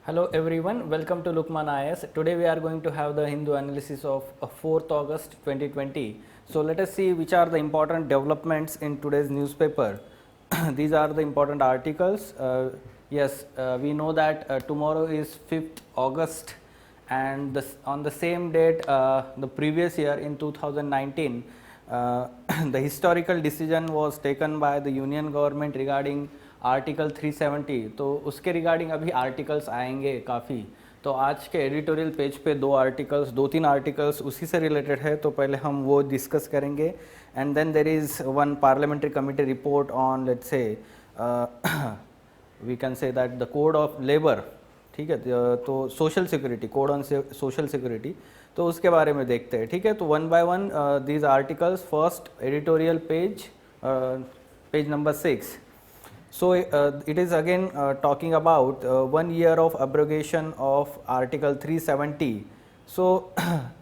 Hello everyone, welcome to Lukman IS. Today we are going to have the Hindu analysis of 4th August 2020. So let us see which are the important developments in today's newspaper. These are the important articles. We know that tomorrow is 5th August and on the same date the previous year in 2019 the historical decision was taken by the union government regarding article 370। तो उसके regarding अभी articles आएंगे काफ़ी। तो आज के editorial page पे दो तीन आर्टिकल्स उसी से रिलेटेड है, तो पहले हम वो डिस्कस करेंगे। And then there is one parliamentary committee report on let's say we can say that the code of labour, ठीक है, तो social security, code on social security, तो उसके बारे में देखते हैं। ठीक है, तो one by one these articles. First editorial page, page number 6। So it is again talking about 1 year of abrogation of Article 370. So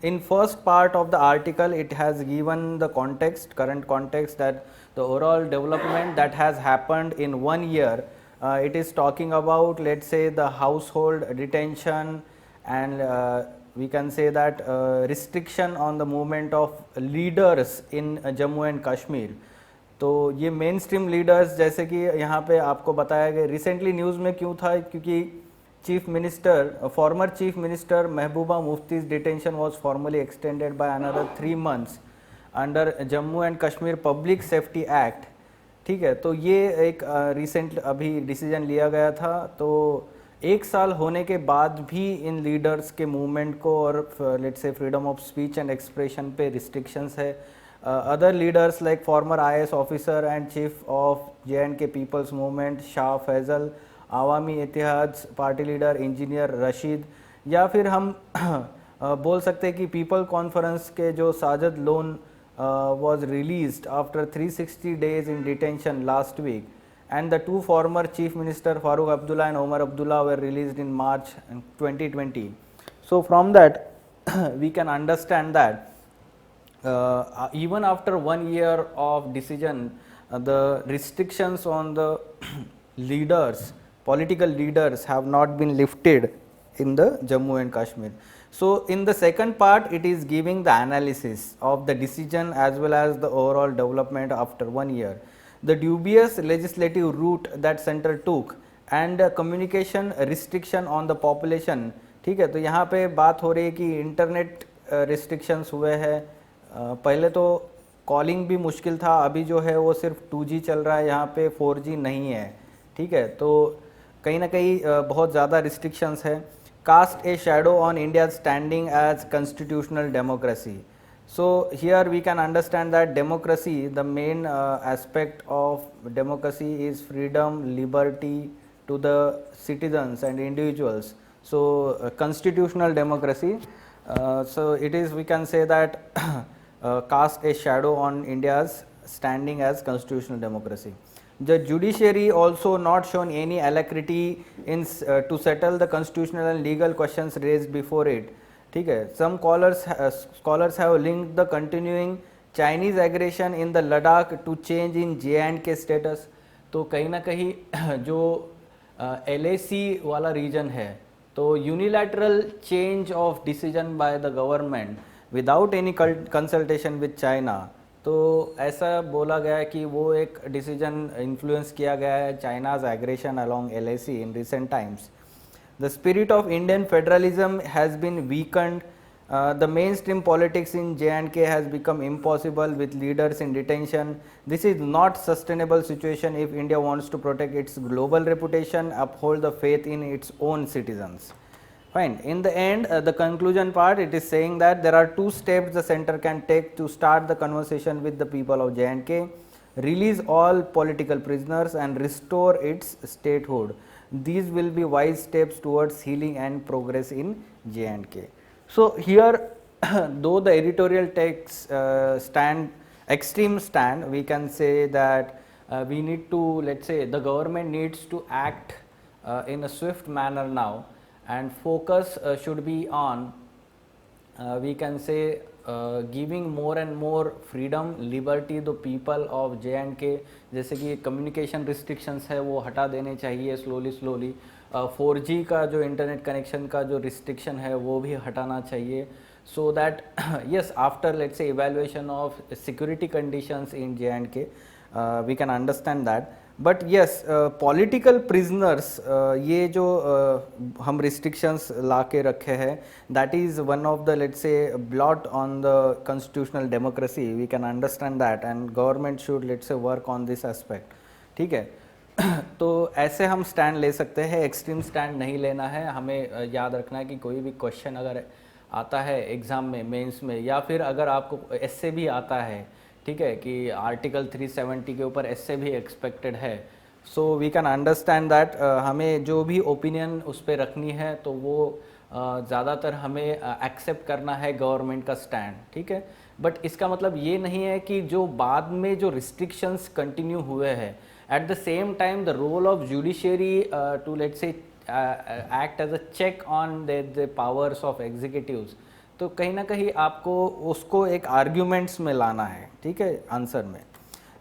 in first part of the article it has given the context, current context, that the overall development that has happened in 1 year. It is talking about, let's say, the household detention and we can say that restriction on the movement of leaders in Jammu and Kashmir. तो ये main stream leaders, जैसे कि यहाँ पे आपको बताया गया, recently news में क्यों था, क्योंकि chief minister, former chief minister Mehbooba Mufti's detention was formally extended by another 3 months under Jammu and Kashmir public safety act. ठीक है, तो ये एक रिसेंट अभी डिसीजन लिया गया था। तो 1 साल होने के बाद भी इन लीडर्स के मूवमेंट को और let's say freedom of speech and expression पे रिस्ट्रिक्शंस है। Other leaders like former IS officer and chief of J&K People's Movement Shah Faisal, Awami Ittihad party leader engineer Rashid, या फिर हम बोल सकते हैं कि पीपल कॉन्फ्रेंस के जो Sajid loan was released after 360 days in detention last week, and the 2 former chief minister Farooq Abdullah and Omar Abdullah were released in March 2020. So from that we can understand that even after 1 year of decision, the restrictions on the leaders, political leaders, have not been lifted in the Jammu and Kashmir. So in the second part it is giving the analysis of the decision as well as the overall development after 1 year, the dubious legislative route that center took, and communication restriction on the population। ठीक है, तो यहाँ पे बात हो रही है कि इंटरनेट रिस्ट्रिक्शंस हुए हैं। पहले तो कॉलिंग भी मुश्किल था, अभी जो है वो सिर्फ 2G चल रहा है, यहाँ पे 4G नहीं है। ठीक है, तो कहीं ना कहीं बहुत ज़्यादा रिस्ट्रिक्शंस है। Cast a shadow on India standing as constitutional democracy. So here we can understand that democracy, the main aspect of democracy is freedom, liberty to the citizens and individuals. सो constitutional democracy, so it is, we can say that cast a shadow on India's standing as constitutional democracy. The judiciary also not shown any alacrity in to settle the constitutional and legal questions raised before it. ठीक है, some scholars have linked the continuing Chinese aggression in the Ladakh to change in J&K status. तो कहीं ना कहीं जो LAC वाला reason है, तो unilateral change of decision by the government without any consultation with China, तो ऐसा बोला गया है कि वो एक डिसीजन इन्फ्लुएंस किया गया है China's aggression along LAC in recent times. The spirit of Indian federalism has been weakened. The mainstream politics in J&K has become impossible with leaders in detention. This is not sustainable situation if India wants to protect its global reputation, uphold the faith in its own citizens. Fine. In the end, the conclusion part, it is saying that there are 2 steps the center can take to start the conversation with the people of J&K: release all political prisoners and restore its statehood. These will be wise steps towards healing and progress in J&K. So here though the editorial takes extreme stand, we can say that we need to, let's say, the government needs to act in a swift manner now, and focus should be on we can say giving more and more freedom, liberty to people of J&K। जैसे कि communication restrictions है वो हटा देने चाहिए slowly, 4G का जो internet connection का जो रिस्ट्रिक्शन है वो भी हटाना चाहिए, so that yes, after let's say evaluation of security conditions in J&K, we can understand that. But yes, political prisoners, ये जो हम restrictions ला के रखे हैं, that is one of the let's say blot on the constitutional democracy. We can understand that, and government should let's say work on this aspect. ठीक है. तो ऐसे हम स्टैंड ले सकते हैं, एक्सट्रीम स्टैंड नहीं लेना है. हमें याद रखना है कि कोई भी क्वेश्चन अगर आता है एग्ज़ाम में, मेंस में, या फिर अगर आपको एसए भी आता है, ठीक है, कि आर्टिकल 370 के ऊपर एसए भी एक्सपेक्टेड है, so we can understand that हमें जो भी ओपिनियन उस पर रखनी है तो वो ज़्यादातर हमें एक्सेप्ट करना है गवर्नमेंट का स्टैंड, ठीक है. बट इसका मतलब ये नहीं है कि जो बाद में जो रिस्ट्रिक्शंस कंटिन्यू हुए हैं, at the same time the role of judiciary to let's say act as a check on the powers of executives, तो कहीं ना कहीं आपको उसको एक आर्ग्यूमेंट्स में लाना है, ठीक है, आंसर में.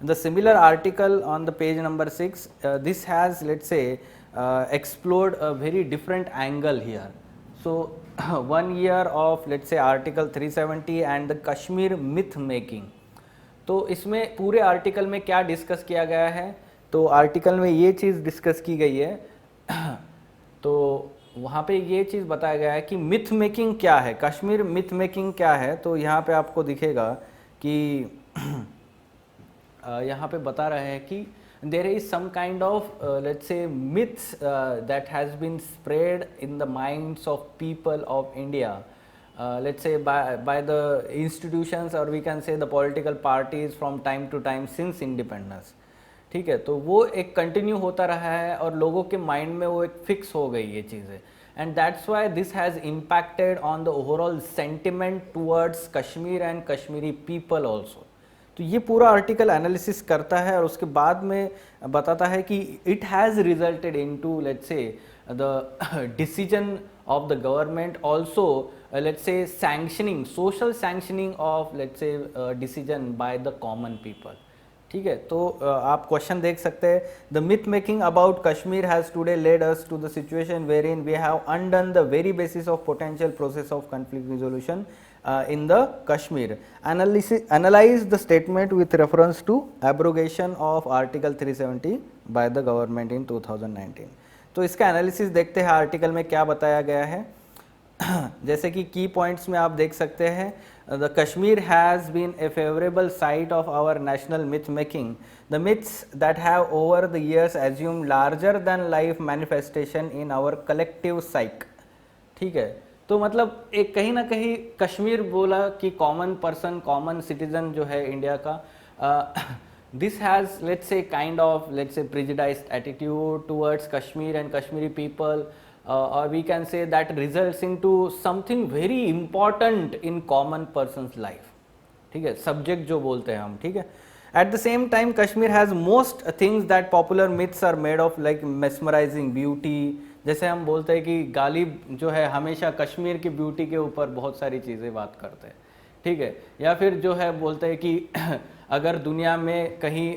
The similar article on the page number 6, this has let's say explored a very different angle here. So 1 year of let's say article 370 and the Kashmir myth making. तो इसमें पूरे आर्टिकल में क्या डिस्कस किया गया है, तो आर्टिकल में ये चीज़ डिस्कस की गई है. तो वहाँ पे ये चीज़ बताया गया है कि मिथ मेकिंग क्या है, कश्मीर मिथ मेकिंग क्या है. तो यहाँ पे आपको दिखेगा कि यहाँ पे बता रहे हैं कि there is some kind of let's say myths that has been spread in the minds of people of India, let's say by the institutions, or we can say the political parties from time to time since independence. ठीक है, तो वो एक continue होता रहा है और लोगों के माइंड में वो एक फिक्स हो गई ये चीज़ें, and that's why this has impacted on the overall sentiment towards Kashmir and Kashmiri people also. तो ये पूरा आर्टिकल एनालिसिस करता है और उसके बाद में बताता है कि it has resulted into let's say the decision of the government also let's say sanctioning, social sanctioning of let's say decision by the common people. ठीक है, तो आप क्वेश्चन देख सकते हैं. The myth making about Kashmir has today led us to the situation where in we have undone the very basis of potential process of conflict resolution in the Kashmir. Analyze the statement with reference to abrogation of Article 370 by the government in 2019. तो इसका analysis देखते हैं article में क्या बताया गया है. जैसे कि की पॉइंट्स में आप देख सकते हैं, the Kashmir has been a favourable site of our national myth making. The myths that have over the years assume larger than life manifestation in our collective psyche. ठीक है, तो मतलब एक कहीं ना कहीं कश्मीर बोला कि कॉमन पर्सन, कॉमन सिटीजन जो है इंडिया का, this has let's say kind of let's say prejudiced attitude towards Kashmir and Kashmiri people, or we can say that results into something very important in common person's life. ठीक है, subject जो बोलते हैं हम. ठीक है, at the same time Kashmir has most things that popular myths are made of, like mesmerizing beauty. जैसे हम बोलते हैं कि गालिब जो है हमेशा कश्मीर की ब्यूटी के ऊपर बहुत सारी चीज़ें बात करते हैं. ठीक है, या फिर जो है बोलते हैं कि अगर दुनिया में कहीं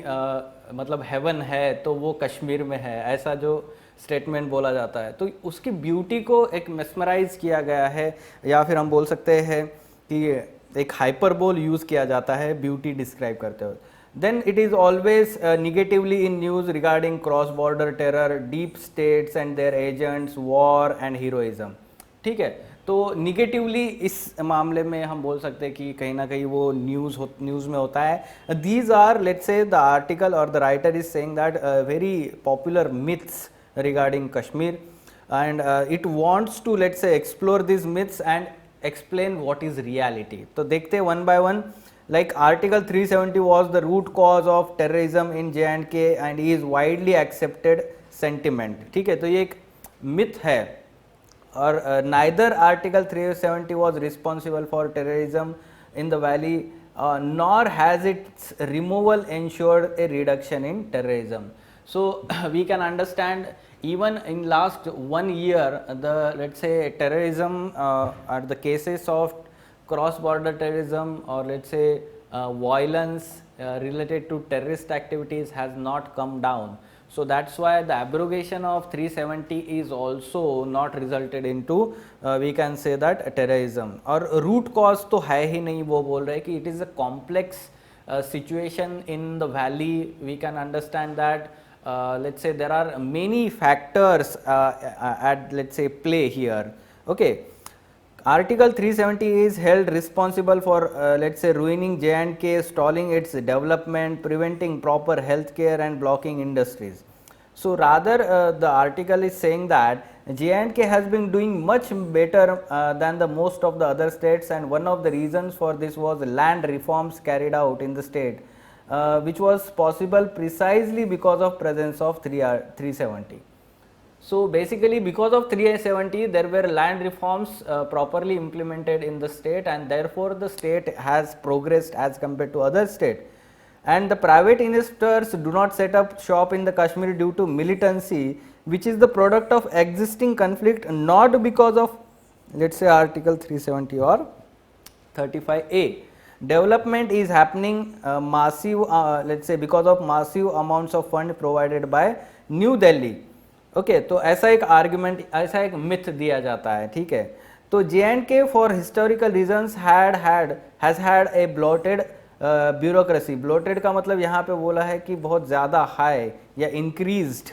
मतलब हेवन है तो वो कश्मीर में है, ऐसा जो स्टेटमेंट बोला जाता है. तो उसकी ब्यूटी को एक मेस्मराइज किया गया है, या फिर हम बोल सकते हैं कि एक हाइपरबोल यूज़ किया जाता है ब्यूटी डिस्क्राइब करते हुए. Then it is always negatively in news regarding cross-border terror, deep states and their agents, war and heroism. ठीक है, तो निगेटिवली इस मामले में हम बोल सकते हैं कि कहीं ना कहीं वो न्यूज़ में होता है. These are let's say the article or the writer is saying that very popular myths regarding Kashmir, and it wants to let's say explore these myths and explain what is reality. तो देखते हैं one by one. Like Article 370 was the root cause of terrorism in J&K and is widely accepted sentiment. ठीक है, तो ये एक myth है, और neither Article 370 was responsible for terrorism in the valley, nor has its removal ensured a reduction in terrorism. So we can understand even in last 1 year the let's say terrorism are the cases of cross-border terrorism, or let's say violence related to terrorist activities has not come down. So that's why the abrogation of 370 is also not resulted into we can say that terrorism. और root cause तो है ही नहीं, वो बोल रहे हैं कि it is a complex situation in the valley. We can understand that let's say there are many factors at let's say play here. Okay. Article 370 is held responsible for let's say ruining J&K, stalling its development, preventing proper health care and blocking industries. So rather the article is saying that J&K has been doing much better than the most of the other states, and one of the reasons for this was land reforms carried out in the state which was possible precisely because of presence of 370. So basically because of 370 there were land reforms properly implemented in the state, and therefore the state has progressed as compared to other state. And the private investors do not set up shop in the Kashmir due to militancy, which is the product of existing conflict, not because of let's say article 370 or 35A. Development is happening massive let's say because of massive amounts of fund provided by New Delhi. Okay तो ऐसा एक argument, ऐसा एक myth दिया जाता है, ठीक है. तो J&K for historical reasons has had a bloated bureaucracy. Bloated का मतलब यहाँ पे बोला है कि बहुत ज़्यादा हाई या increased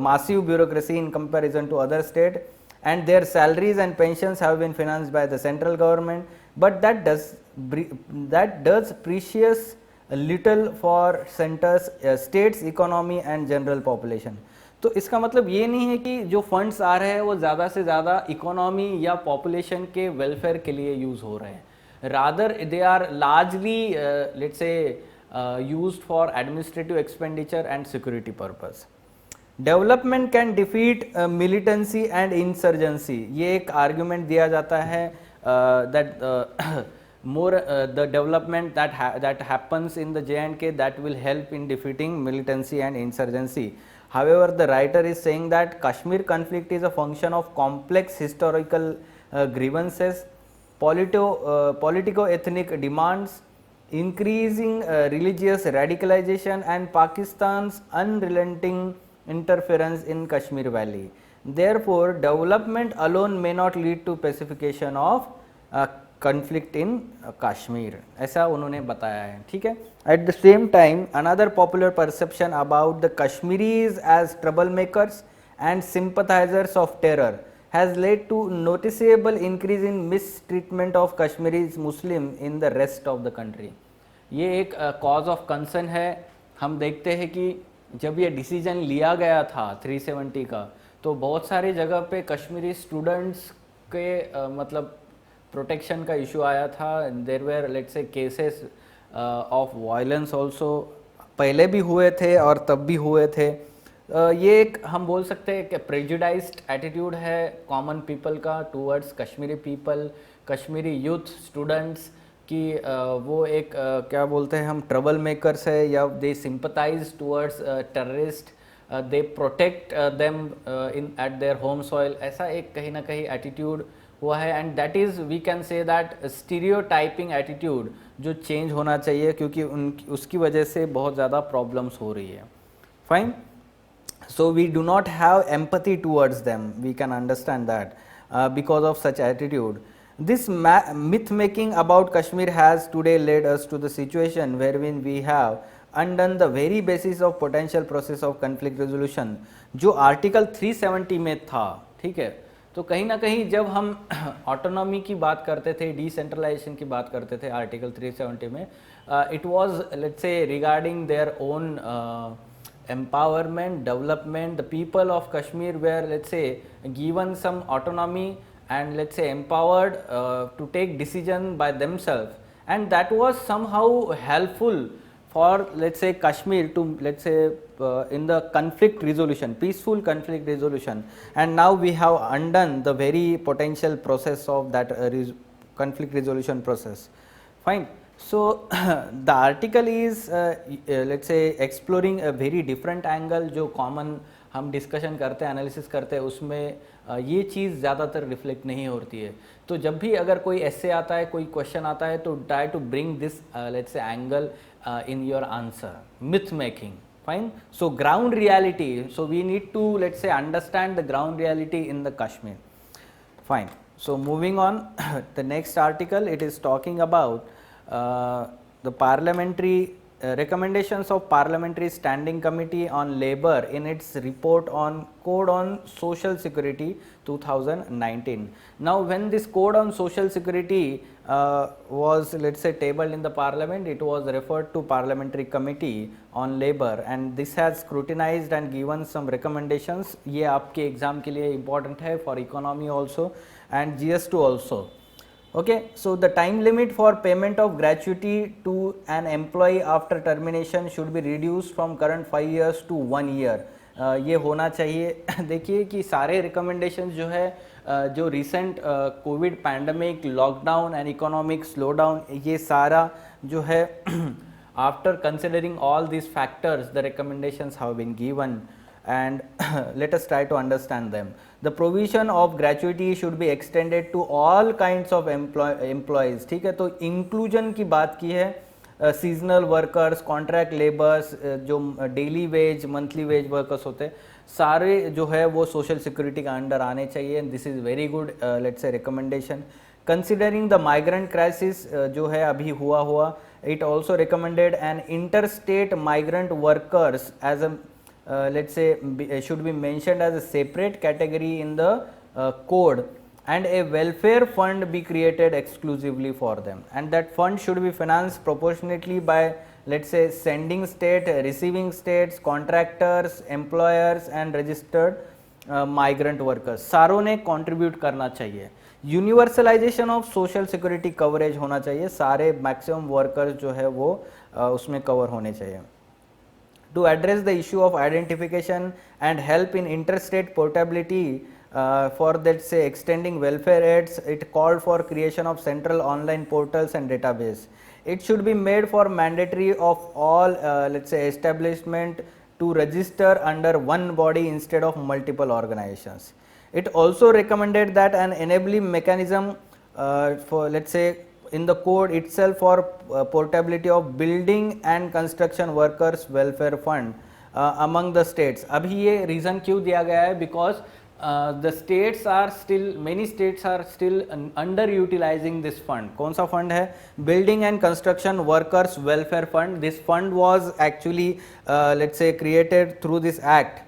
massive bureaucracy in comparison to other state, and their salaries and pensions have been financed by the central government, but that does precious little for centers states economy and general population. तो इसका मतलब ये नहीं है कि जो funds आ रहे हैं वो ज़्यादा से ज़्यादा इकोनॉमी या पॉपुलेशन के वेलफेयर के लिए यूज़ हो रहे हैं, rather they are largely let's say used for administrative expenditure and security purpose. Development can defeat militancy and insurgency. ये एक आर्ग्यूमेंट दिया जाता है that more the development that happens in the J&K that will help in defeating militancy and insurgency. However, the writer is saying that Kashmir conflict is a function of complex historical grievances, politico-ethnic demands, increasing religious radicalization and Pakistan's unrelenting interference in Kashmir Valley. Therefore, development alone may not lead to pacification of conflict in Kashmir. ऐसा उन्होंने बताया है, ठीक है. At the same time, another popular perception about the Kashmiris as troublemakers and sympathizers of terror has led to noticeable increase in mistreatment of Kashmiris Muslim in the rest of the country. ये एक cause of concern है. हम देखते हैं कि जब ये decision लिया गया था 370 का, तो बहुत सारी जगह पे कश्मीरी स्टूडेंट्स के मतलब प्रोटेक्शन का इशू आया था. There were let's say cases of violence also पहले भी हुए थे और तब भी हुए थे. ये एक हम बोल सकते हैं कि प्रेजुडाइज्ड एटीट्यूड है कॉमन पीपल का towards Kashmiri people, Kashmiri youth students कि वो एक क्या बोलते हैं हम ट्रबल मेकर्स है या they sympathise towards terrorist, they protect them in at their home soil. ऐसा एक कहीं ना कहीं एटीट्यूड हुआ है, and that is we can say that stereotyping attitude जो चेंज होना चाहिए, क्योंकि उसकी वजह से बहुत ज़्यादा प्रॉब्लम्स हो रही है. Fine. So we do not have empathy towards them, we can understand that because of such attitude. This myth making about Kashmir has today led us to the situation wherein we have undone the very basis of potential process of conflict resolution जो article 370 में था, ठीक है. तो कहीं ना कहीं जब हम ऑटोनॉमी की बात करते थे, डिसेंट्रलाइजेशन की बात करते थे आर्टिकल 370 में, it was let's say regarding their own empowerment, development. The people of Kashmir were let's say given some autonomy and let's say empowered to take decision by themselves, and that was somehow helpful for let's say Kashmir to let's say in the conflict resolution, peaceful conflict resolution. And now we have undone the very potential process of that conflict resolution process. Fine. So the article is let's say exploring a very different angle. जो common हम discussion करते हैं, analysis करते हैं, उसमें ये चीज़ ज़्यादातर reflect नहीं होती है. तो जब भी अगर कोई essay आता है, कोई question आता है, तो try to bring this let's say angle in your answer. Myth making, Fine. So ground reality. So we need to, let's say, understand the ground reality in the Kashmir. Fine. So moving on, the next article, it is talking about the parliamentary recommendations of Parliamentary Standing Committee on Labour in its report on Code on Social Security 2019. Now, when this Code on Social Security was, let's say, tabled in the Parliament, it was referred to Parliamentary Committee on Labour, and this has scrutinized and given some recommendations. ये आपके exam के लिए important है for economy also and GS2 also. Okay, so the time limit for payment of gratuity to an employee after termination should be reduced from current 5 years to 1 year. ये होना चाहिए. देखिए कि सारे recommendations जो है जो recent Covid pandemic, lockdown and economic slowdown, ये सारा जो है after considering all these factors, the recommendations have been given, and let us try to understand them. The provision of gratuity should be extended to all kinds of employees. ठीक है, तो inclusion की बात की है. सीजनल वर्कर्स, कॉन्ट्रैक्ट लेबर्स, जो daily veg, monthly veg workers होते हैं, सारे जो है वो सोशल सिक्योरिटी का अंडर आने चाहिए. This is very good, let's say recommendation. Considering the migrant crisis जो है अभी हुआ, it also recommended an interstate migrant workers as a let's say should be mentioned as a separate category in the code, and a welfare fund be created exclusively for them, and that fund should be financed proportionately by, let's say, sending state, receiving states, contractors, employers and registered migrant workers. सारों ने contribute करना चाहिए. Universalization of social security coverage होना चाहिए. सारे maximum workers जो है वो उसमें कवर होने चाहिए. To address the issue of identification and help in interstate portability for that say extending welfare aids, it called for creation of central online portals and database. It should be made for mandatory of all let's say establishment to register under one body instead of multiple organizations. It also recommended that an enabling mechanism for, let's say, in the code itself for portability of building and construction workers welfare fund among the states. अभी ये reason क्यों दिया गया है? Because the states are still, many states are still underutilizing this fund. कौन सा fund है? Building and Construction Workers Welfare Fund. This fund was actually let's say created through this act,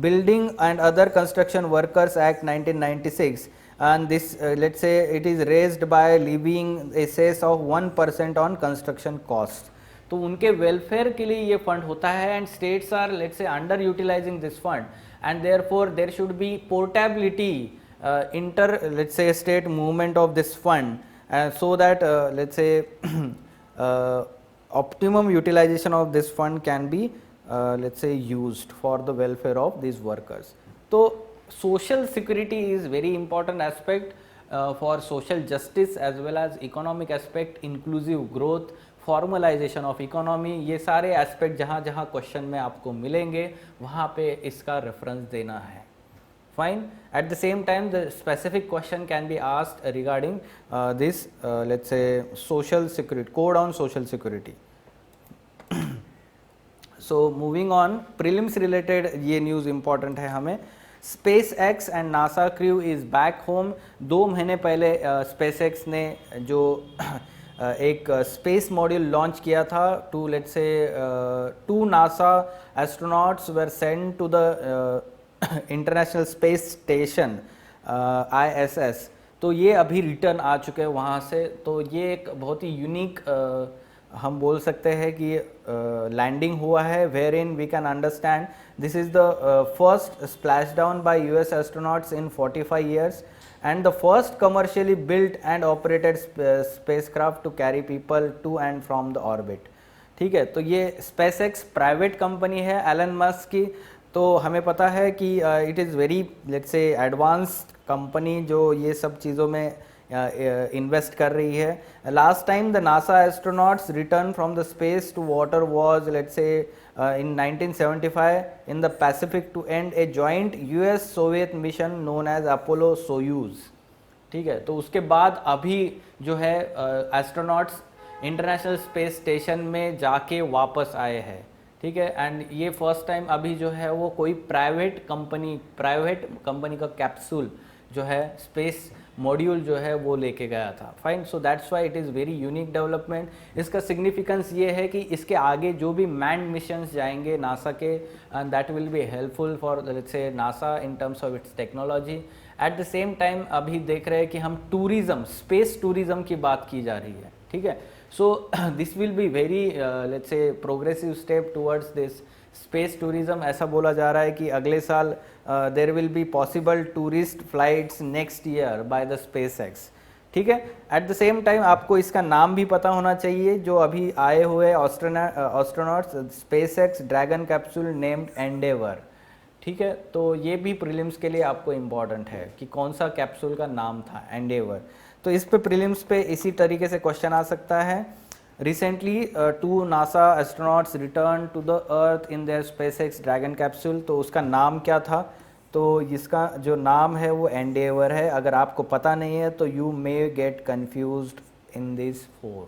Building and Other Construction Workers Act 1996, and this let's say it is raised by levying a cess of 1% on construction costs. तो उनके welfare के लिए ये fund होता है, and states are, let's say, under utilizing this fund, and therefore there should be portability, let's say state movement of this fund, so that let's say optimum utilization of this fund can be let's say used for the welfare of these workers. So social security is very important aspect for social justice as well as economic aspect, inclusive growth, formalisation of economy. ये सारे aspect जहाँ जहाँ question में आपको मिलेंगे वहाँ पे इसका रेफरेंस देना है. Fine. Eight the same time the specific question can be asked regarding this let's say social security, code on social security. So moving on, prelims related ये न्यूज़ इंपॉर्टेंट है हमें. SpaceX and NASA crew is back home. 2 महीने पहले SpaceX ने जो एक space module launch किया था, to let's say 2 NASA astronauts were sent to the international space station ISS. तो ये अभी रिटर्न आ चुके हैं वहाँ से. तो ये एक बहुत ही यूनिक हम बोल सकते हैं कि लैंडिंग हुआ है, where in we can understand this is the first splash down by US astronauts in 45 years, and the first commercially built and operated spacecraft to carry people to and from the orbit. ठीक है, तो ये SpaceX private company है Elon Musk की. तो हमें पता है कि it is very, let's say, advanced company जो ये सब चीज़ों में इन्वेस्ट कर रही है. Last time the NASA astronauts return from the space to water was, let's say, in 1975 in the Pacific to end a joint US Soviet mission known as Apollo Soyuz. ठीक है, तो उसके बाद अभी जो है एस्ट्रोनॉट्स इंटरनेशनल स्पेस स्टेशन में जाके वापस आए हैं. ठीक है। एंड ये फर्स्ट टाइम अभी जो है वो कोई प्राइवेट कंपनी का कैप्सूल जो है स्पेस मॉड्यूल जो है वो लेके गया था। Fine, so that's why it is very unique development. इसका सिग्निफिकेंस ये है कि इसके आगे जो भी मैन्ड मिशंस जाएंगे नासा के, and that will be helpful for let's say NASA in terms of its technology. Eight the same time अभी देख रहे हैं कि हम टूरिज़्म, स्पेस टूरिज़्म की बात की जा रही है, ठीक है। So this will be very let's से progressive step towards this space tourism. ऐसा बोला जा रहा है कि अगले साल there will be possible tourist flights next year by the space x, ठीक है। एट द सेम टाइम आपको इसका नाम भी पता होना चाहिए, जो अभी आए हुए astronauts space x dragon capsule named Endeavour, ठीक है। तो ये भी प्रीलिम्स के लिए आपको इम्पॉर्टेंट है कि कौन सा कैप्सूल का नाम था, एंडेवर। तो इस पे प्रीलिम्स पे इसी तरीके से क्वेश्चन आ सकता है। Recently, two NASA astronauts returned to the Earth in their SpaceX Dragon capsule। तो उसका नाम क्या था? तो इसका जो नाम है वो एंडेवर है। अगर आपको पता नहीं है तो you may gate confused in this 4,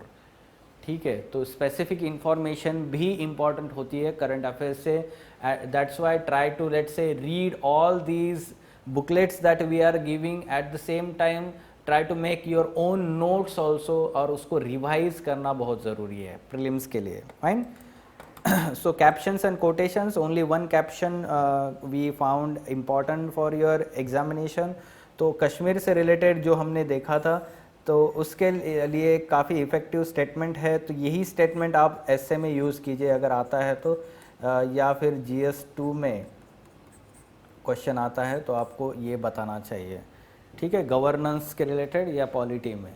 ठीक है। तो स्पेसिफिक इंफॉर्मेशन भी इम्पॉर्टेंट होती है करंट अफेयर्स से। That's why try to let's say read all these booklets that we are giving, at the same time try to make your own notes also, और उसको revise करना बहुत ज़रूरी है प्रीलिम्स के लिए। Fine, so captions and quotations, only one caption we found important for your examination. तो कश्मीर से रिलेटेड जो हमने देखा था तो उसके लिए काफ़ी इफ़ेक्टिव स्टेटमेंट है। तो यही स्टेटमेंट आप एसए में यूज़ कीजिए अगर आता है तो, या फिर GS2 में क्वेश्चन आता है तो आपको ये बताना चाहिए, ठीक है, गवर्नेंस के रिलेटेड या पॉलिटी में।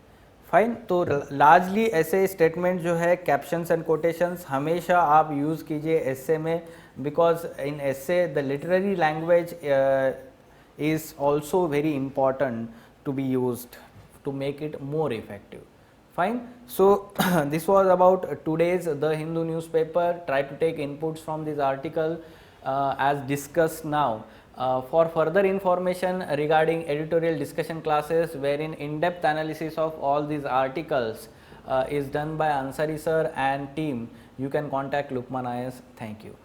फाइन, तो लार्जली ऐसे स्टेटमेंट जो है कैप्शंस एंड कोटेशंस हमेशा आप यूज़ कीजिए एसे में, because in essay the literary language is also very important to be used to make it more effective. Fine, so this was about today's The Hindu newspaper. Try to take inputs from this article as discussed now. For further information regarding editorial discussion classes wherein in-depth analysis of all these articles is done by Ansari sir and team, you can contact Lukman IAS. Thank you.